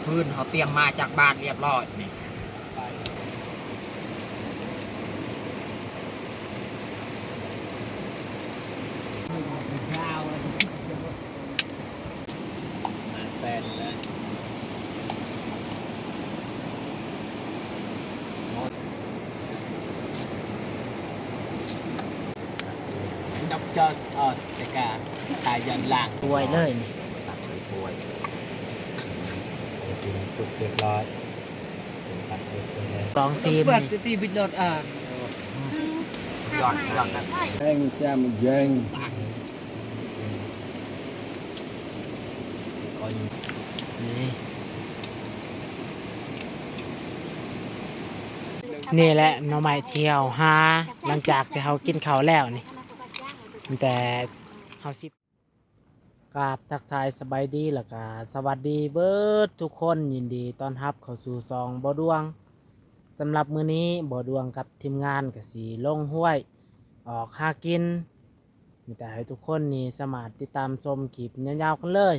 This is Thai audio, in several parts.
ฟืนเขาเตรียมมาจากบ้านเรียบร้อยนี่มาแซนแล้วดอกจอแต่กาตายยันล่าง รวยเลยนี่ ตัดใส่ถ้วย กินสุกเรียบร้อยตัดเสร็จเลย ลองซีม เปิด นี่ ตีบิดรถยอดกัน แห้งแจ่มแยง นี่นี่แหละหน่อไม้เที่ยวหาหลังจากที่เขากินข้าวแล้วนี่แต่เขาสิกราบทักทายสบายดีแล้วก็สวัสดีเบิร์ดทุกคนยินดีต้อนรับเข้าสู่ซองบ่อดวงสำหรับมื้อนี้บ่อดวงกับทีมงานก็สีลงห้วย ออกหากินมีแต่ให้ทุกคนนี่สามารถติดตามชมคลิปยาวๆกันเลย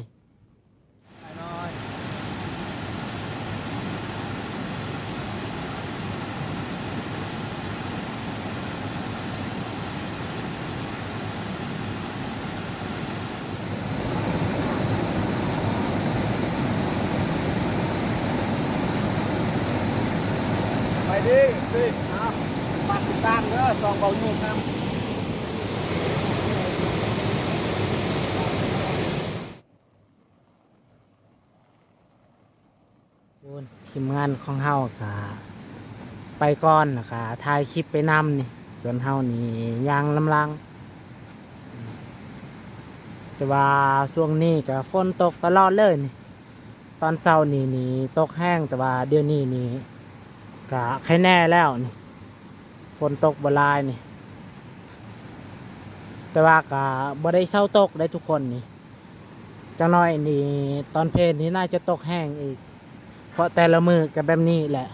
ไปดิสิฝากติดตามเด้อซองเบาหนุ่มนะ ทีมงานของเฮาก็ไปก่อนนะคะถ่ายคลิปไปนำนี่ส่วนเฮานี่ยางลำลังแต่ว่าช่วงนี้ก็ฝนตกตลอดเลยนี่ตอนเช้านี่ตกแห้งแต่ว่าเดี๋ยวนี้นี่ก็แค่แน่แล้วนี่ฝนตกบ่หลายนี่แต่ว่าก็บ่ได้เช้าตกได้ทุกคนนี่จังน้อยนี่ตอนเพลนี่น่าจะตกแห้งอีกเพราะแต่ละมือกับแบบนี้แหละ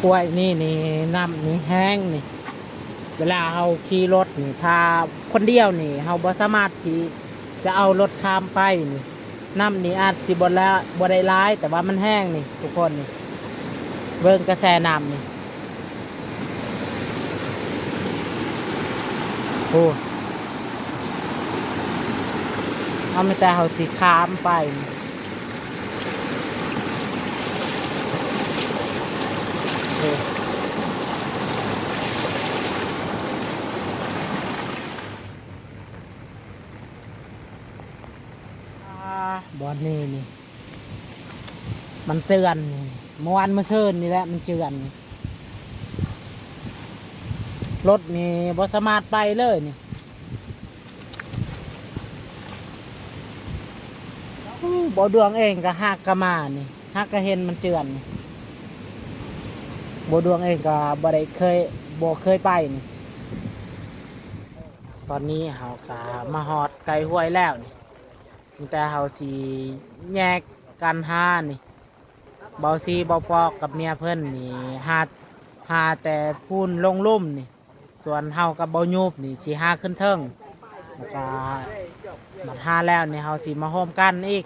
กล้วยนี่น้ำนี่แห้งนี่เวลาเราขี่รถนี่ถ้าคนเดียวนี่เราบ่สามารถที่จะเอารถข้ามไปนี่น้ำนี่อาจสิบ่แล้วบ่ได้ร้ายแต่ว่ามันแห้งนี่ทุกคนนี่เบิ่งกระแสน้ำนี่โอ้เอาไม่แต่เราสิข้ามไปนี่บอลนี่มันเตือนนี่เมื่อวานเมื่อเช้านี่แหละมันเตือนรถนี่บ่สามารถไปเลยนี่บ่ดวงเองก็หักกะมานี่หักก็เห็นมันเตือนนี่บ่ดวงเองก็บ่ได้เคยไปนี่ตอนนี้เฮาก็มาฮอดไกลห้วยแล้วนี่แต่เฮาสิแยกกันหานี่เบาซีเบาปอกกับเมียเพิ่นนี่หาแต่พูนลงลุ่มนี่ส่วนเฮากับเบายูบนี่สิหาขึ้นเทิงแล้วก็มาหาแล้วนี่เฮาสิมาโฮมกันอีก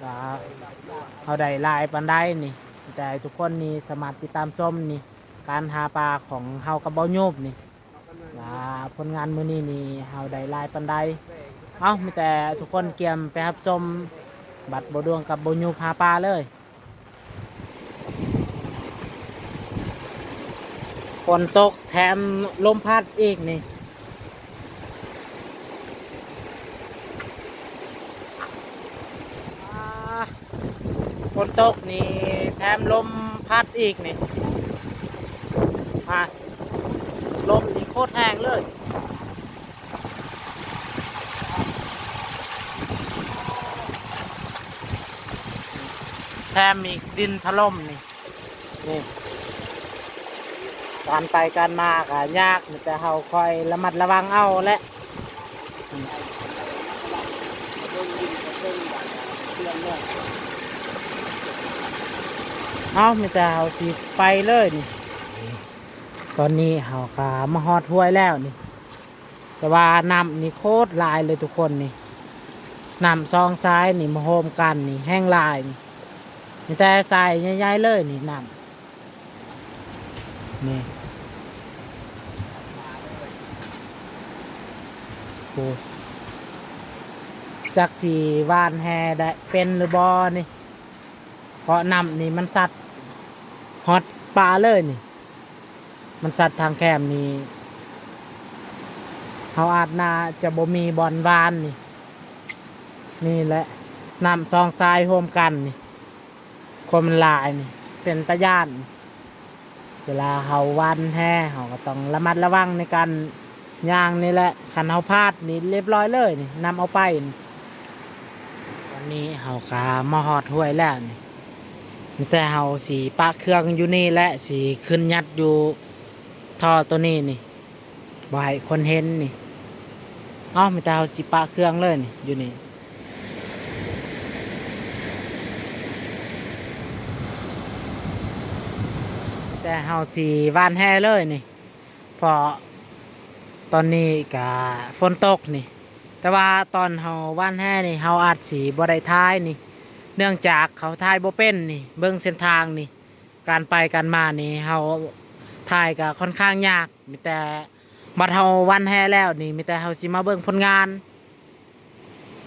ก็เฮาได้หลายปานใดนี่แต่ทุกคนนี่สามารถติดตามชมนี่การหาปลาของเฮากับเบายูบนี่ผลงานมื้อนี้นี่เฮาได้หลายปานใดเอ้ามีแต่ทุกคนเกียมไปรับชมบัดบ่ดวงกับบ่ยูพาปลาเลยฝนตกแถมลมพัดอีกนี่ฝนตกนี่แถมลมพัดอีกนี่มาลมนี่โคตรแรงเลยแถมอีกดินถล่มนี่การไปการมาก็ยากแต่เราคอยระมัดระวังเอาและเอามีแต่เราสิไปเลยนี่ตอนนี้เราก็มาฮอดห้วยแล้วนี่แต่ว่าน้ำนี่โคตรลายเลยทุกคนนี่ น้ำซองซ้ายนี่มาโฮมกันนี่แห้งลายนี่มีแต่ใส่ใหญ่ๆเลยนี่น้ำนี่โอ้จักสีวานแฮได้เป็นหรือบอนี่เพราะน้ำนี่มันสัตว์ฮอตปลาเลยนี่มันสัตว์ทางแคมนี่เขาอาจนาจะบ่มีบอลวานนี่นี่แหละน้ำซองทรายโฮมกันนี่ความมันลายนี่เป็นตะย่านเวลาเขาวันแห่เขาก็ต้องระมัดระวังในการย่างนี่แหละขันเขาพลาดนี่เรียบร้อยเลยนี่นำเอาไปนี่วันนี้เขากามาหอดห้วยแล้วนี่มีแต่เขาสีปะเครื่องอยู่นี่และสีขึ้นยัดอยู่ท่อตัวนี้นี่บ่ให้คนเห็นนี่มีแต่เขาสีปะเครื่องเลยนี่อยู่นี่แต่เฮาสีวานแห่เลยนี่พอตอนนี้ก็ฝนตกนี่แต่ว่าตอนเฮาว่านแห่นี่เฮาอาจสีบ่ได้ท้ายนี่เนื่องจากเขาท้ายบ่เป็นนี่เบิ่งเส้นทางนี่การไปการมานี่เฮาท้ายก็ค่อนข้างยากมีแต่บัดเฮาว่านแห่แล้วนี่มีแต่เฮาสิมาเบิ่งผลงาน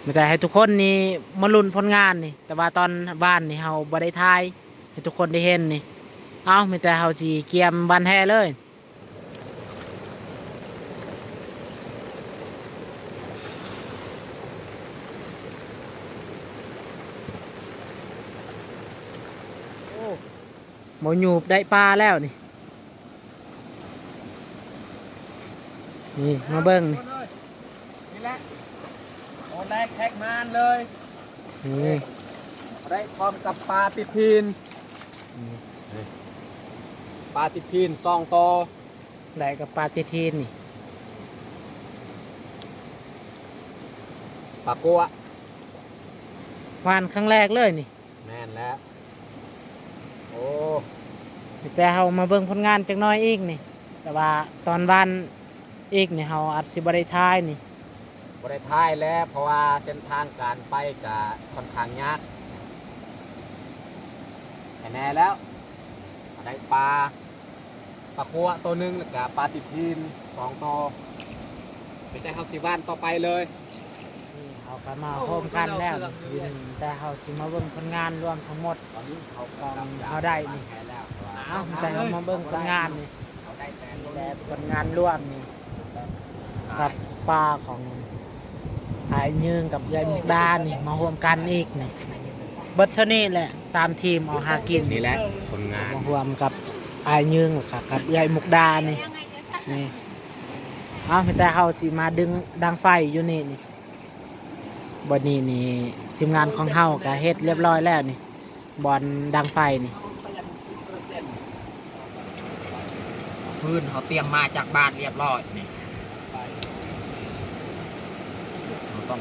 มีแต่ให้ทุกคนนี่มาลุ้นผลงานนี่แต่ว่าตอนว่านนี่เฮาบ่ได้ท้ายให้ทุกคนได้เห็นนี่มีแต่เฮาสิเกียมว่านแห่เลยหมอหยูบได้ปลาแล้วนี่มาเบิ้งนี่ นี่แหละโอ้ได้แท็กมานเลย นี่ ได้พร้อมกับปลาติดพินปลาติดพิน2 ตัว ได้กับปลาเตทีนนี่ ปลากัว วานครั้งแรกเลยนี่ แม่นแล้วโอ้ แต่เฮามาเบิ่งผลงานจักหน้อยอีกนี่แต่ว่าตอนวานอีกนี่เฮาอาจสิบ่ได้ทายนี่ บริท้ายแล้วเพราะว่าเส้นทางการไปกับค่อนข้างยากแน่แล้วได้ปลากัวตัวหนึงแล้วก็ปลาติดพิน2 ตัวเป็นได้เฮาสิบ้านต่อไปเลย นี่เฮาก็มาโฮมกันแล้วนี่แต่เฮาสิมาเบิ่งผลงานรวมทั้งหมด ตอนนี้เขา ของเขาได้นี่ แล้ว แต่เฮามาเบิ่งผลงานนี่ เขาได้แต่ นี่แหละผลงานร่วมนี่กับปลาของหายยืงกับยายมุกดานี่มาร่วมกันอีกนี่เบิดเท่านี้แหละ3ทีมเอาหากิน นี่แหละผลงาน มารวมกับอายยืงกับยายมุกดานี่นี่แต่เขาสิมาดึงดังไฟอยู่นี่นี่บอนนี้นี่ทีมงานของเฮาก็เฮ็ดเรียบร้อยแล้วนี่บอลดังไฟนี่ ฟืนเขาเตรียมมาจากบ้านเรียบร้อยนี่เราต้อง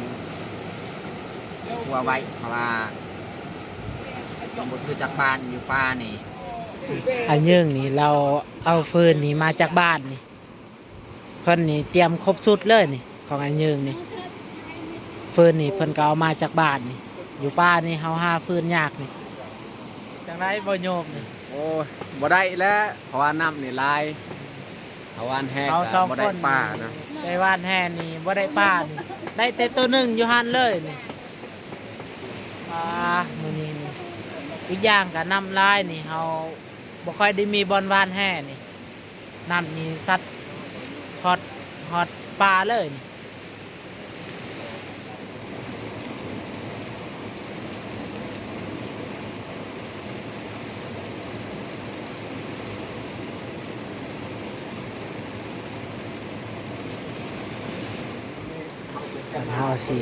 กลัวไว้เพราะว่าต้องบดคือจากบ้านอยู่ป่านี่ อายยืงนี่เราเอาฟืนนี่มาจากบ้านนี่เพิ่นนี่เตรียมครบสุดเลยนี่ของอายยืงนี่ฟืนนี่เพิ่นก็เอามาจากบ้านนี่อยู่ป่านี่เฮาหาฟืนยากนี่จังไดบ่โยมนี่ โอ้ยบ่ได้แล้วเพราะว่าน้ำนี่ลายเพราะว่าแห้ง เอาสอง บ่ ค ได้ น ป่านะ ได้วานแห่นี่บ่ได้ป้านี่ได้แต่ตัวหนึ่งอยู่หันเลยนี่มื้อนี้นี่อีกอย่างก็น้ำลายนี่เฮาบ่ค่อยได้มีบอลวานแห่นี่น้ำนี่สัตว์ฮอดปลาเลยนี่เฮาสิ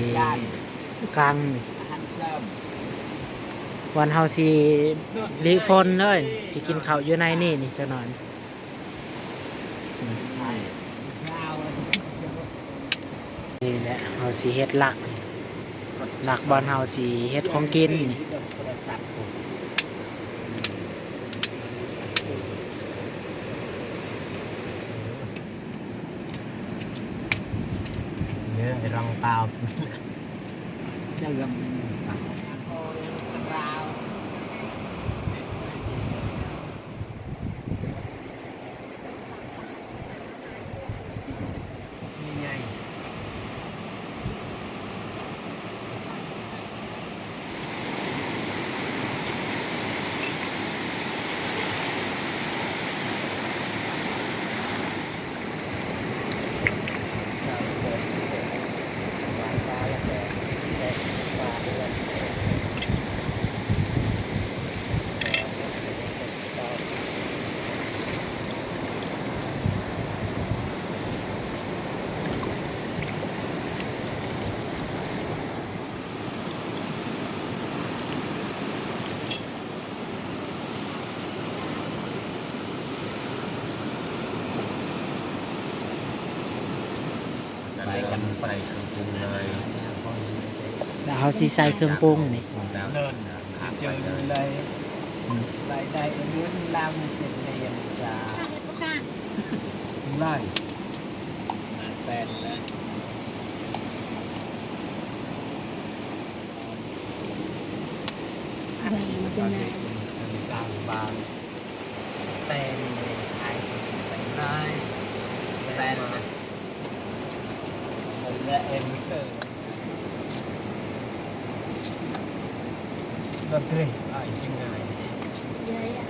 กลางนี่วันเฮาสิรีฟนเลยสิกินข้าวอยู่ในนี่นี่จักหน่อยนี่แหละเฮาสิเฮ็ดหลักบอลเฮาสิเฮ็ดของกินนี่ เนื้อไอ้รองเปล่า จะ Gam. ไปกันใส่เครื่องปรุงเลย แล้วเขาสิใส่เครื่องปรุงนี่ เลินเจอเลยรายได้เงินลำเจ็ดเรียนจ้าไล่ มาแซนแล้ว อะไรมันจะไหน กลางบางแต่ไอ้แต่ได้ แซนนะ ผมและเอ็มเตอร์ดนตรีไอ้จริงไง เยอะอะ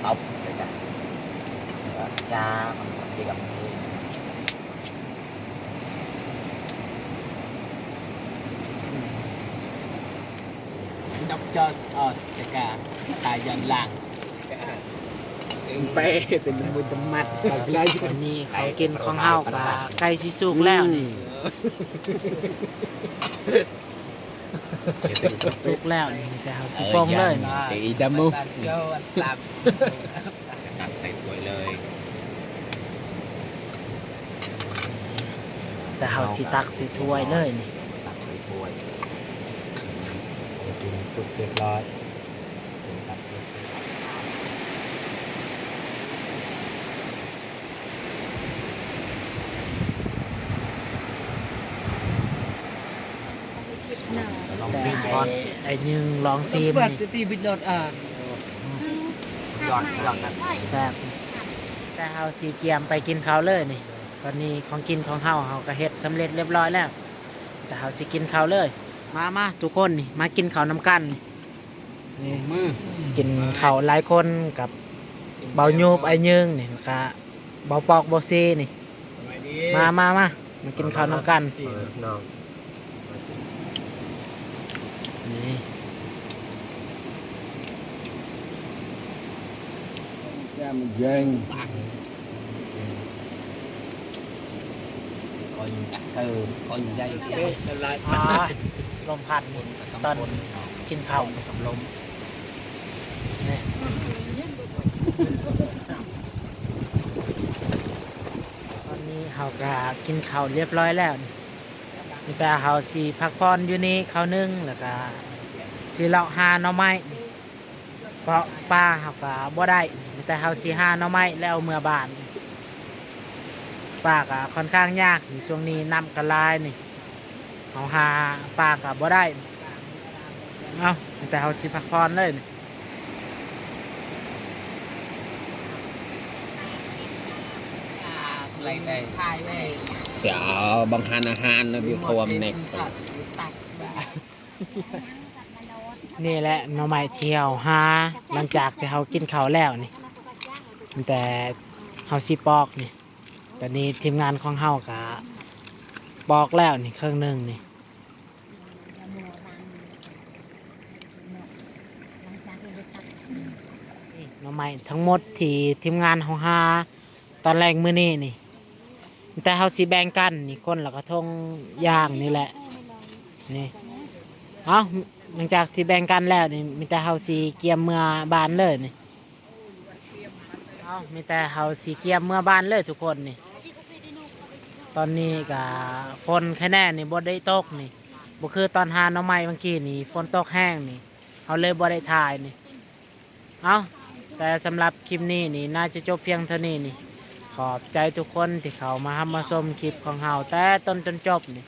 ตบเลยกันจ้ามันดีกับมือ đọc cho tất cả tài dần làng เป้เป็นมือตมัดอะไร วันนี้เขากินของเฮากับไก่สิสุกแล้วนี่สุกแล้วนี่แต่เฮาสิปรุงเลยนี่ ตีดามู เจ้าอันสับ ตักใส่ถ้วยเลย แต่เฮาสิตักใส่ถ้วยเลยนี่ ตักใส่ถ้วยกินสุกเรียบร้อยตักใส่ถ้วย หนาว ลอง แต่ ซิมก่อน ไอ้ยึงลองซีมนี่ ตีบิดรถอ่ะ ยอดกัน แซ่บแต่เฮาสิเตรียมไปกินข้าวเลยนี่ตอนนี้ของกินของเฮาก็เฮ็ดสำเร็จเรียบร้อยแล้วแต่เฮาสิกินข้าวเลย มาทุกคนนี่มากินข้าวน้ำกันนี่ มือ กินข้าวหลายคนกับเบาโยบไอ้ยึงนี่แล้วก็เบาปอกเบาซีนี่มากินข้าวน้ำกัน น้อง นี่ แก้มเย็น coi như đặt cơ coi như dây cái lại อ๋อลมพัดนี่ตอนกินข้าว สำลม นี่ตอนนี้เฮาก็กินข้าวเรียบร้อยแล้วนี่มีแต่เฮาสิพักผ่อนอยู่นี่ข้าวนึ่งแล้วก็สิเลาะหาหน่อไม้นี่เพราะป้าเฮาก็บ่ได้มีแต่เฮาสิหาหน่อไม้แล้วเอาเมื่อบ้านป้าก็ค่อนข้างยากนี่ช่วงนี้น้ำก็หลายนี่เฮาหาป้าก็บ่ได้เอามีแต่เฮาสิพักผ่อนเลยนี่ lại này hai này เดี๋ยวบางทานอาหารนะพี่พวมเน็ก นี่แหละหน่อไม้เที่ยวหาหลังจากที่เขากินข้าวแล้วนี่แต่เขาสิปอกนี่ตอนนี้ทีมงานของเฮากะปอกแล้วนี่เครื่องหนึ่งนี่หน่อไม้ทั้งหมดที่ทีมงานเขาหาตอนแรกมื้อนี้นี่แต่เขาสิแบ่งกันนี่คนละกระทงย่างนี่แหละนี่ เอาหลังจากที่แบ่งกันแล้วนี่มีแต่เฮาสีเกียมเมื่อบานเลยนี่เอามีแต่เฮาสีเกียมเมื่อบานเลยทุกคนนี่ตอนนี้กับฝนแค่แน่นี่บ่ได้ตกนี่บ่คือตอนหาหน่อไม้เมื่อกี้นี่ฝนตกแห้งนี่เขาเลยบ่ได้ถ่ายนี่เอาแต่สำหรับคลิปนี้นี่น่าจะจบเพียงเท่านี้นี่ขอบใจทุกคนที่เขามาชมคลิปของเฮาแต่ต้นจนจบนี่